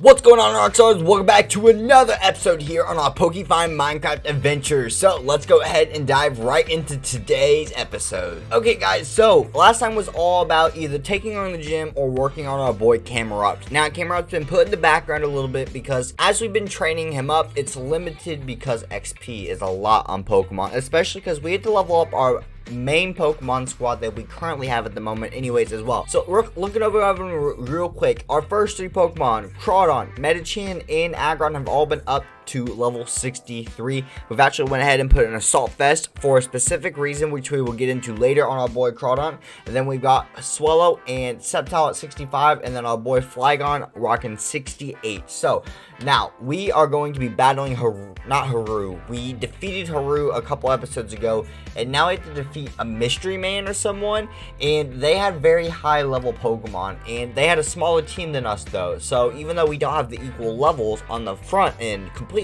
What's going on, Rockstars? Welcome back to another episode here on our PokeFind Minecraft Adventures. So let's go ahead and dive right into today's episode. Okay guys, so last time was all about either taking on the gym or working on our boy Camerupt. Now Camerupt's been put in the background a little bit because as we've been training him up, it's limited because XP is a lot on Pokemon, especially because we had to level up our main Pokemon squad that we currently have at the moment anyways as well. So we're looking over real quick. Our first three Pokemon, Crawdon, Medicham, and Aggron have all been up to level 63. We've actually went ahead and put an Assault Vest for a specific reason, which we will get into later on our boy Crawdon. And then we've got Swallow and Sceptile at 65, and then our boy Flygon rocking 68. So now we are going to be battling Haru. We defeated Haru a couple episodes ago, and now we have to defeat a mystery man or someone, and they had very high level Pokemon, and they had a smaller team than us though. So even though we don't have the equal levels on the front end completely,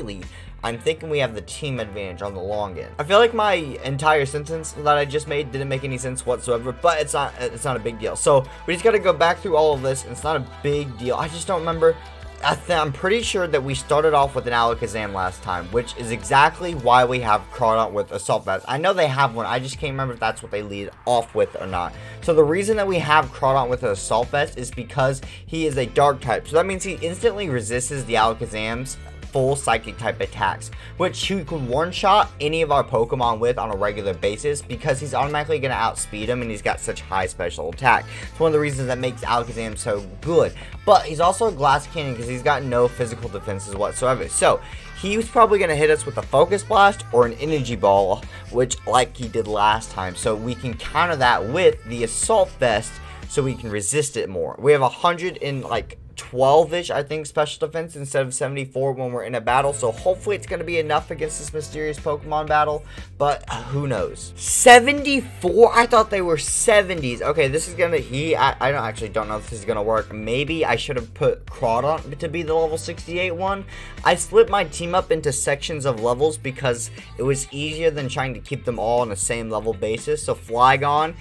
I'm thinking we have the team advantage on the long end. I feel like my entire sentence that I just made didn't make any sense whatsoever, but it's not a big deal. So we just got to go back through all of this, and it's not a big deal. I just don't remember. I'm pretty sure that we started off with an Alakazam last time, which is exactly why we have Crawdon with Assault Vest. I know they have one, I just can't remember if that's what they lead off with or not. So the reason that we have Crawdon with an Assault Vest is because he is a Dark type. So that means he instantly resists the Alakazam's full psychic type attacks, which he could one-shot any of our Pokemon with on a regular basis because he's automatically going to outspeed him and he's got such high special attack. It's one of the reasons that makes Alakazam so good. But he's also a glass cannon because he's got no physical defenses whatsoever. So he's probably going to hit us with a Focus Blast or an Energy Ball, which like he did last time. So we can counter that with the Assault Vest so we can resist it more. We have 12-ish, I think, special defense instead of 74 when we're in a battle. So hopefully it's going to be enough against this mysterious Pokemon battle, but who knows. 74? I thought they were 70s. Okay, this is going to, I don't know if this is going to work. Maybe I should have put Crawdon to be the level 68 one. I split my team up into sections of levels because it was easier than trying to keep them all on the same level basis. So Flygon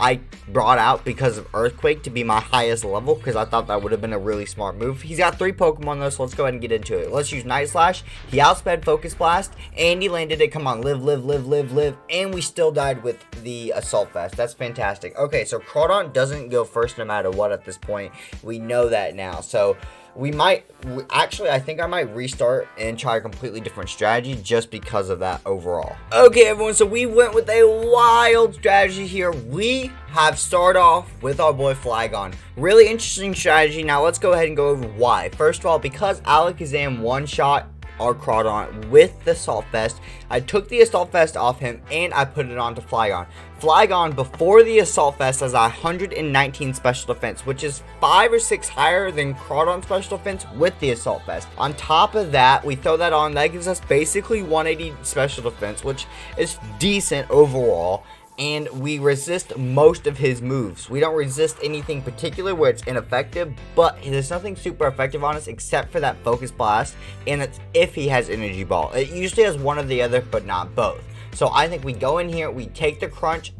I brought out because of Earthquake to be my highest level because I thought that would have been a really smart move. He's got 3 Pokemon though, so let's go ahead and get into it. Let's use Night Slash. He outsped Focus Blast and he landed it. Come on, live. And we still died with the Assault Vest. That's fantastic. Okay, so Crawdon doesn't go first no matter what at this point. We know that now. So we might, actually, I think I might restart and try a completely different strategy just because of that overall. Okay, everyone, so we went with a wild strategy here. We have started off with our boy Flygon. Really interesting strategy. Now, let's go ahead and go over why. First of all, because Alakazam one-shot our Crawdon with the Assault Vest, I took the Assault Vest off him and I put it onto Flygon. Flygon before the Assault Vest has 119 special defense, which is 5 or 6 higher than Crawdon's special defense with the Assault Vest. On top of that, we throw that on, that gives us basically 180 special defense, which is decent overall. And we resist most of his moves. We don't resist anything particular where it's ineffective, but there's nothing super effective on us except for that Focus Blast, and it's if he has Energy Ball. It usually has one or the other, but not both. So I think we go in here, we take the Crunch,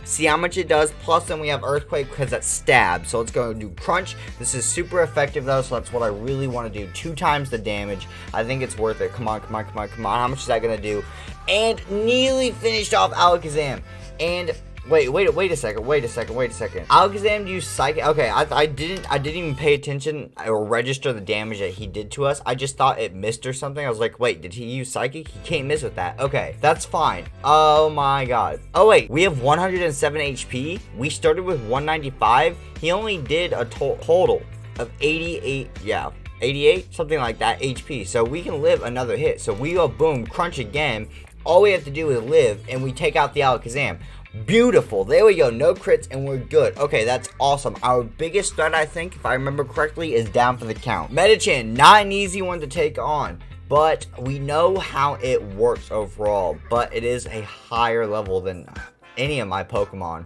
see how much it does, plus then we have Earthquake because that's Stab. So let's go do Crunch. This is super effective though, so that's what I really want to do. 2 times the damage. I think it's worth it. Come on. How much is that going to do? And nearly finished off Alakazam. And wait a second. Alakazam used Psychic. Okay, I didn't even pay attention or register the damage that he did to us. I just thought it missed or something. I was like, wait, did he use Psychic? He can't miss with that. Okay, that's fine. Oh my god. Oh wait, we have 107 HP. We started with 195. He only did a total of 88. Yeah. 88, something like that HP. So we can live another hit. So we go boom, Crunch again. All we have to do is live, and we take out the Alakazam. Beautiful. There we go. No crits, and we're good. Okay, that's awesome. Our biggest threat, I think, if I remember correctly, is down for the count. Medicham, not an easy one to take on, but we know how it works overall. But it is a higher level than any of my Pokemon.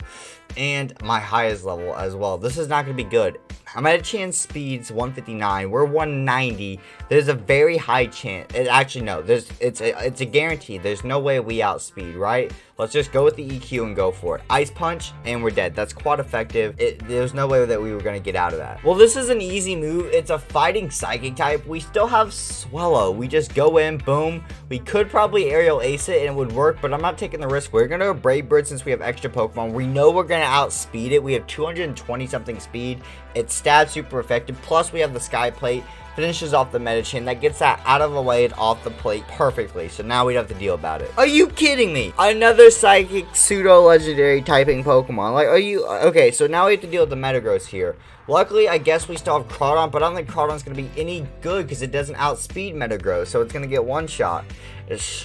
and my highest level as well. This is not going to be good. I'm at a chance speed's 159. We're 190. There's a very high chance. Actually, no. It's a guarantee. There's no way we outspeed, right? Let's just go with the EQ and go for it. Ice Punch, and we're dead. That's quite effective. There's no way that we were going to get out of that. Well, this is an easy move. It's a fighting psychic type. We still have Swallow. We just go in, boom. We could probably aerial ace it and it would work, but I'm not taking the risk. We're going to go Brave Bird since we have extra Pokemon. We know we're going to outspeed it. We have 220 something speed. It's stab super effective. Plus, we have the Sky Plate. Finishes off the Medicham. That gets that out of the way and off the plate perfectly. So now we don't have to deal about it. Are you kidding me? Another psychic pseudo legendary typing Pokemon. Like, are you? Okay, so now we have to deal with the Metagross here. Luckily, I guess we still have Crawdon, but I don't think Crawdon's going to be any good because it doesn't outspeed Metagross, so it's going to get one shot.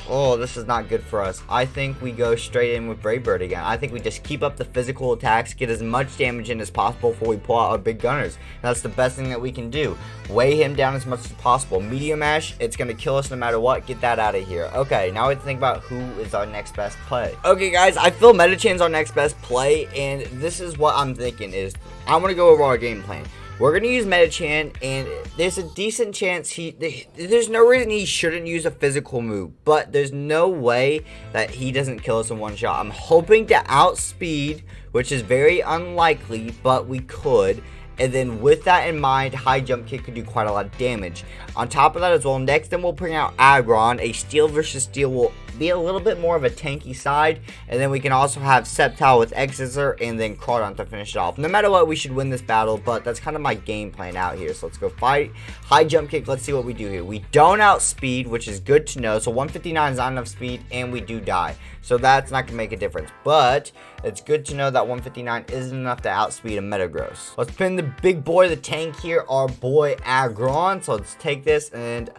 Oh, this is not good for us. I think we go straight in with Brave Bird again. I think we just keep up the physical attacks, get as much damage in as possible before we pull out our big gunners. That's the best thing that we can do. Weigh him down as much as possible. Medium Mash, it's going to kill us no matter what. Get that out of here. Okay, now we have to think about who is our next best play. Okay, guys, I feel Medicham's our next best play, and this is what I'm thinking is I'm going to go over our game plan. We're going to use Medicham, and there's a decent chance there's no reason he shouldn't use a physical move, but there's no way that he doesn't kill us in one shot. I'm hoping to outspeed, which is very unlikely, but we could. And then with that in mind, high jump kick could do quite a lot of damage. On top of that as well, next then we'll bring out Aggron. A steel versus steel will be a little bit more of a tanky side. And then we can also have Sceptile with X-Scissor and then Crawdon to finish it off. No matter what, we should win this battle, but that's kind of my game plan out here. So let's go fight. High jump kick, let's see what we do here. We don't outspeed, which is good to know. So 159 is not enough speed, and we do die. So that's not going to make a difference. But it's good to know that 159 isn't enough to outspeed a Metagross. Let's pin the big boy, the tank here, our boy Aggron. So let's take this, and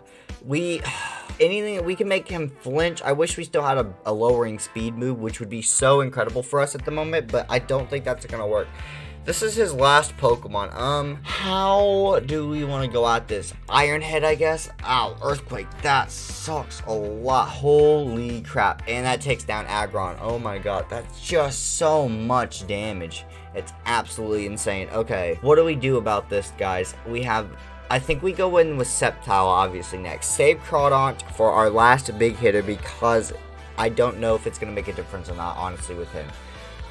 anything that we can make him flinch. I wish we still had a lowering speed move, which would be so incredible for us at the moment, but I don't think that's going to work. This is his last Pokemon. How do we want to go at this? Iron Head, I guess. Ow, Earthquake. That sucks a lot. Holy crap. And that takes down Aggron. Oh my god, that's just so much damage. It's absolutely insane. Okay, what do we do about this, guys? I think we go in with Sceptile, obviously, next. Save Crawdon for our last big hitter because I don't know if it's going to make a difference or not, honestly, with him.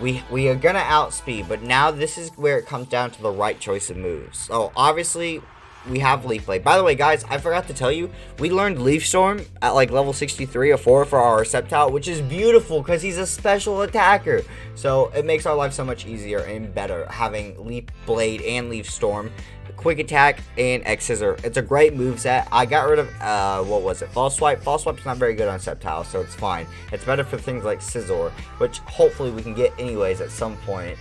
We are going to outspeed, but now this is where it comes down to the right choice of moves. So, obviously, we have Leaf Blade. By the way, guys, I forgot to tell you, we learned Leaf Storm at like level 63 or 4 for our Sceptile, which is beautiful because he's a special attacker. So, it makes our life so much easier and better having Leaf Blade and Leaf Storm. Quick Attack and X-Scissor. It's a great moveset. I got rid of, what was it? False Swipe. False Swipe's not very good on Sceptile, so it's fine. It's better for things like Scizor, which hopefully we can get anyways at some point.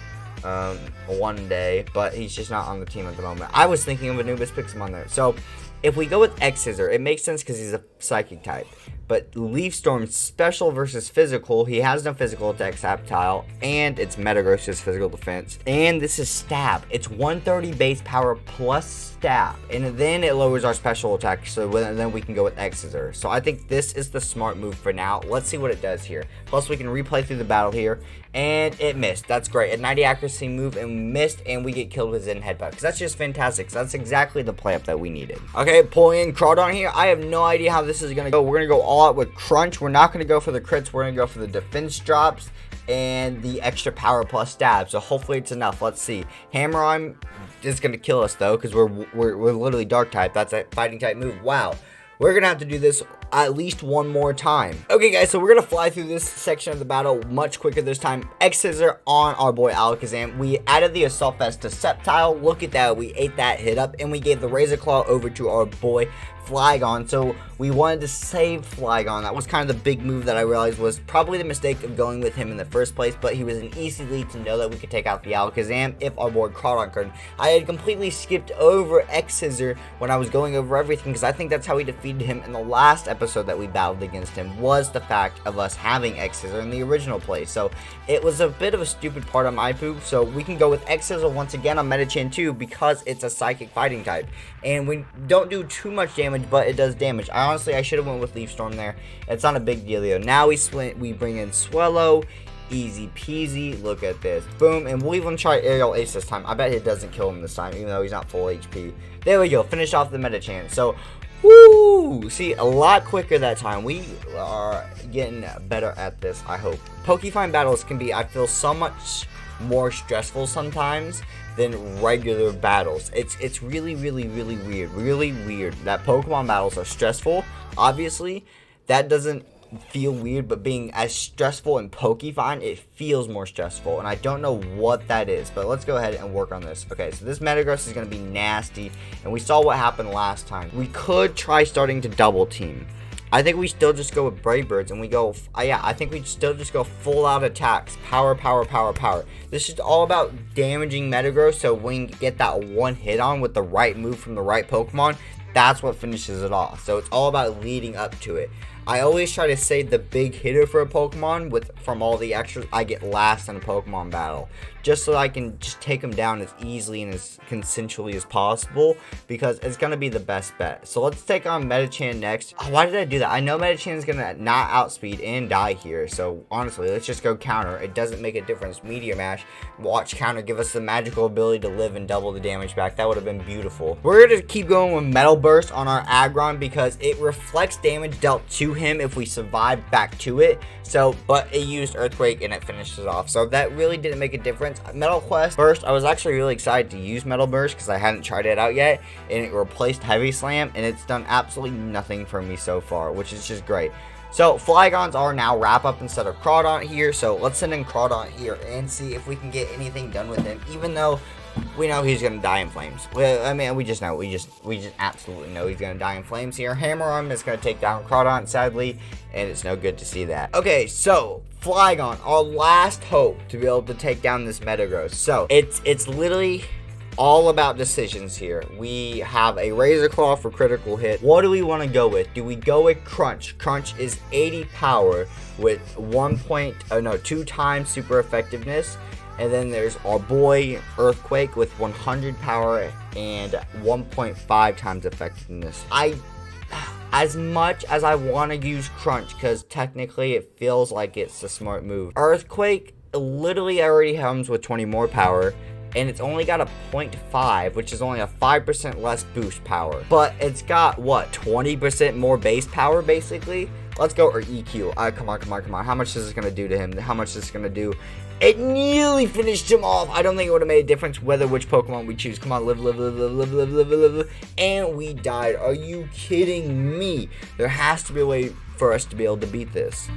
One day, but he's just not on the team at the moment. I was thinking of Anubis Pixelmon there. So, if we go with X-Scissor, it makes sense because he's a psychic type. But Leaf Storm special versus physical, he has no physical attack Sceptile, and it's Metagross's physical defense. And this is Stab. It's 130 base power plus Stab, and then it lowers our special attack, so then we can go with X-Scissor. So I think this is the smart move for now. Let's see what it does here. Plus, we can replay through the battle here, and it missed. That's great. A 90 accuracy move, and we missed, and we get killed with Zen Headbutt, because that's just fantastic. So that's exactly the play up that we needed. Okay, pulling in Crawdon here. I have no idea how this is going to go. We're going to go all out with Crunch. We're not going to go for the crits. We're going to go for the defense drops and the extra power plus Stab. So hopefully it's enough. Let's see. Hammer on is going to kill us though, because we're literally dark type. That's a fighting type move. Wow. We're going to have to do this at least one more time. Okay, guys, so we're going to fly through this section of the battle much quicker this time. X-Scissor on our boy Alakazam. We added the Assault Vest to Sceptile. Look at that. We ate that hit up, and we gave the Razor Claw over to our boy Flygon. So we wanted to save Flygon. That was kind of the big move that I realized was probably the mistake of going with him in the first place, but he was an easy lead to know that we could take out the Alakazam if our board Crawdon could. I had completely skipped over X-Scissor when I was going over everything, because I think that's how we defeated him in the last episode that we battled against him, was the fact of us having X-Scissor in the original play. So it was a bit of a stupid part on my poop. So we can go with X-Scissor once again on Medicham too, because it's a psychic fighting type, and we don't do too much damage, but it does damage. I should have went with Leaf Storm there. It's not a big dealio. Now we bring in Swallow, Easy peasy. Look at this. Boom. And we'll even try Aerial Ace this time. I bet it doesn't kill him this time, even though he's not full HP. There we go. Finish off the Medicham. So, woo! See, a lot quicker that time. We are getting better at this, I hope. PokeFind battles can be, I feel, so much more stressful sometimes than regular battles. It's really weird that Pokemon battles are stressful. Obviously, that doesn't feel weird, but being as stressful in PokeFind, it feels more stressful, and I don't know what that is, but let's go ahead and work on this. Okay, so this Metagross is going to be nasty, and we saw what happened last time. We could try starting to double team. I think we still just go with Brave Birds, and we go, yeah, I think we still just go full out attacks. Power. This is all about damaging Metagross, so when you get that one hit on with the right move from the right Pokemon, that's what finishes it off. So it's all about leading up to it. I always try to save the big hitter for a Pokemon from all the extras I get last in a Pokemon battle, just so I can just take them down as easily and as consensually as possible, because it's going to be the best bet. So let's take on Medicham next. Oh, why did I do that? I know Medicham is going to not outspeed and die here, so honestly, let's just go counter. It doesn't make a difference. Meteor Mash, watch counter, give us the magical ability to live and double the damage back. That would have been beautiful. We're going to keep going with Metal Burst on our Aggron because it reflects damage dealt to him if we survive back to it. So, but it used Earthquake and it finishes off. So that really didn't make a difference. Metal Quest first, I was actually really excited to use Metal Burst because I hadn't tried it out yet, and it replaced Heavy Slam, and it's done absolutely nothing for me so far, which is just great. So Flygons are now Wrap Up instead of Crawdaunt here. So let's send in Crawdaunt here and see if we can get anything done with him, even though we know he's gonna die in flames. Well, I mean, we just know. We just absolutely know he's gonna die in flames here. Hammer Arm is gonna take down Crawdaunt, sadly, and it's no good to see that. Okay, so Flygon, our last hope to be able to take down this Metagross. So it's literally all about decisions here. We have a Razor Claw for critical hit. What do we want to go with? Do we go with Crunch? Crunch is 80 power with 2 times super effectiveness. And then there's our boy Earthquake with 100 power and 1.5 times effectiveness. As much as I want to use Crunch, because technically it feels like it's a smart move, Earthquake literally already comes with 20 more power, and it's only got a 0.5, which is only a 5% less boost power. But it's got, what, 20% more base power, basically? Let's go, or EQ. Come on. How much is this going to do to him? How much is this going to do? It nearly finished him off. I don't think it would have made a difference which Pokemon we choose. Come on, live. And we died. Are you kidding me? There has to be a way for us to be able to beat this.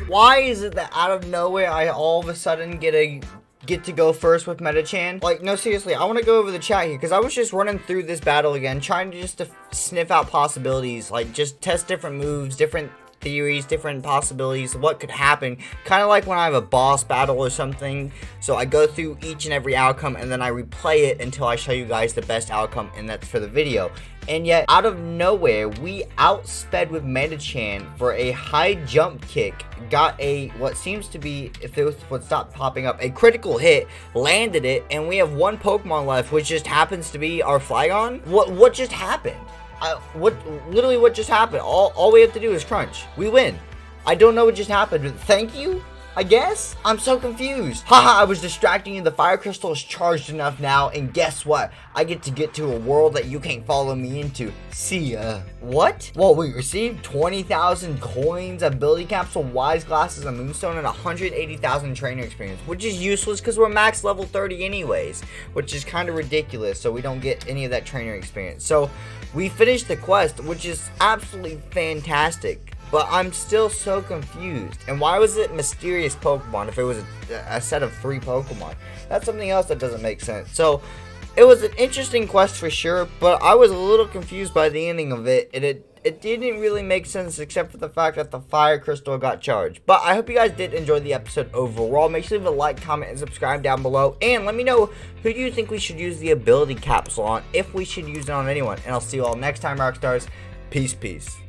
Why is it that out of nowhere I all of a sudden get to go first with Medicham? Like, no, seriously, I want to go over the chat here because I was just running through this battle again, trying to just to sniff out possibilities, like just test different moves, different theories, different possibilities, what could happen, kind of like when I have a boss battle or something. So I go through each and every outcome and then I replay it until I show you guys the best outcome, and that's for the video. And yet, out of nowhere, we outsped with Medicham for a high jump kick, got a, what seems to be, if it would stop popping up, a critical hit, landed it, and we have one Pokemon left, which just happens to be our Flygon. What just happened? What just happened? All we have to do is Crunch. We win. I don't know what just happened, but thank you, I guess? I'm so confused. Haha, I was distracting you. The Fire Crystal is charged enough now, and guess what? I get to a world that you can't follow me into. See ya. What? Well, we received 20,000 coins, ability capsule, wise glasses, a moonstone, and 180,000 trainer experience, which is useless because we're max level 30 anyways, which is kind of ridiculous, so we don't get any of that trainer experience. So we finished the quest, which is absolutely fantastic. But I'm still so confused. And why was it mysterious Pokemon if it was a set of 3 Pokemon? That's something else that doesn't make sense. So it was an interesting quest for sure, but I was a little confused by the ending of it. And it didn't really make sense except for the fact that the Fire Crystal got charged. But I hope you guys did enjoy the episode overall. Make sure to leave a like, comment, and subscribe down below. And let me know who do you think we should use the ability capsule on, if we should use it on anyone. And I'll see you all next time, Rockstars. Peace.